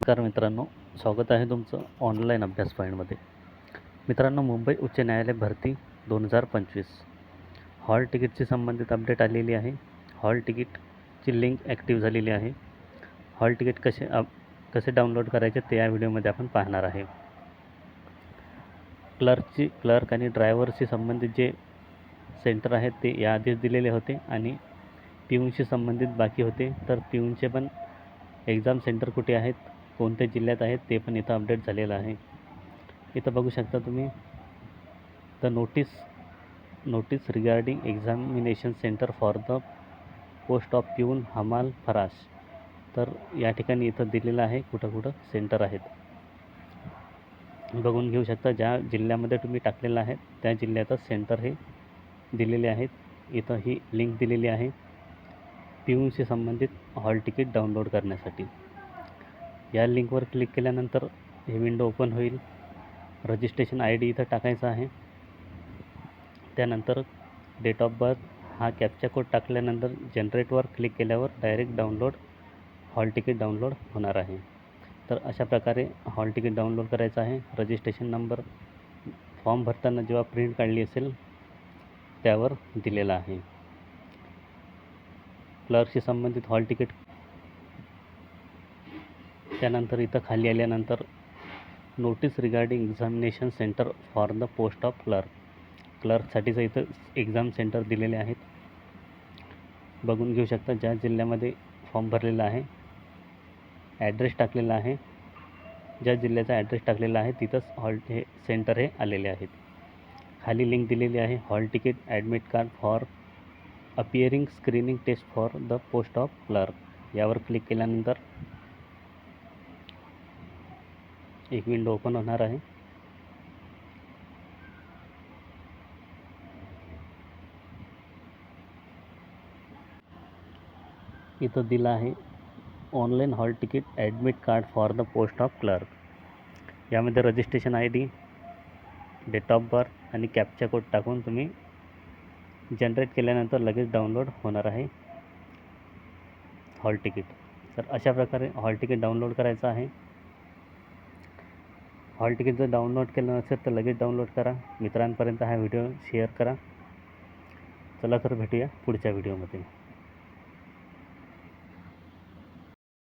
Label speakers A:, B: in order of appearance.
A: नमस्कार मित्रांनो, स्वागत आहे तुमचं ऑनलाईन अभ्यास फाईंडमध्ये. मित्रांनो, मुंबई उच्च न्यायालय भरती 2025 हॉल तिकीटशी संबंधित अपडेट आलेली आहे. हॉल तिकीटची लिंक ॲक्टिव्ह झालेली आहे. हॉल तिकीट कसे डाउनलोड करायचे ते या व्हिडिओमध्ये आपण पाहणार आहे. क्लर्क आणि ड्रायव्हरशी संबंधित जे सेंटर आहेत ते याआधीच दिलेले होते आणि पिऊनशी संबंधित बाकी होते. तर पिऊनचे पण एक्झाम सेंटर कुठे आहेत, कोणत्या जिल्ह्यात आहेत ते पण इथं अपडेट झालेलं आहे. इथं बघू शकता तुम्ही the notice regarding examination centre for the post of पिऊन हमाल फराश. तर या ठिकाणी इथं दिलेलं आहे कुठं सेंटर आहेत. बघून घेऊ शकता, ज्या जिल्ह्यामध्ये तुम्ही टाकलेलं आहे त्या जिल्ह्यातच सेंटर हे दिलेले आहेत. इथं ही लिंक दिलेली आहे पिऊनशी संबंधित हॉल तिकीट डाउनलोड करण्यासाठी. या लिंकवर क्लिक केल्यानंतर हे विंडो ओपन होईल. रजिस्ट्रेशन ID इथं टाकायचा आहे. त्यानंतर डेट ऑफ बर्थ हा कॅप्चा कोड टाकल्यानंतर जनरेटवर क्लिक केल्यावर डायरेक्ट हॉल तिकीट डाउनलोड होणार आहे. तर अशा प्रकारे हॉल तिकीट डाउनलोड करायचं आहे. रजिस्ट्रेशन नंबर फॉर्म भरताना जेव्हा प्रिंट काढली असेल त्यावर दिलेला आहे. क्लर्कशी संबंधित हॉल तिकीट. त्यानंतर इथं खाली आल्यानंतर notice regarding examination centre for the post of क्लर्कसाठीचं इथं एक्झाम सेंटर दिलेले आहेत. बघून घेऊ शकता, ज्या जिल्ह्यामध्ये फॉर्म भरलेला आहे ॲड्रेस टाकलेला आहे, ज्या जिल्ह्याचा ॲड्रेस टाकलेला आहे तिथंच हे सेंटर हे आलेले आहेत. खाली लिंक दिलेली आहे hall ticket admit card for appearing screening test for the post of clerk. यावर क्लिक केल्यानंतर एक विंडो ओपन होणार आहे. इथं दिलं आहे online hall ticket admit card for the post of clerk. यामध्ये registration ID, date of birth आणि कॅप्चा कोड टाकून तुम्ही जनरेट केल्यानंतर लगेच डाउनलोड होणार आहे हॉल तिकीट. तर अशा प्रकारे हॉल तिकीट डाउनलोड करायचं आहे. हॉल तिकीट जर डाउनलोड केलं नसेल तर लगेच डाउनलोड करा. मित्रांपर्यंत हा व्हिडिओ शेअर करा. चला तर भेटूया पुढच्या व्हिडिओमध्ये.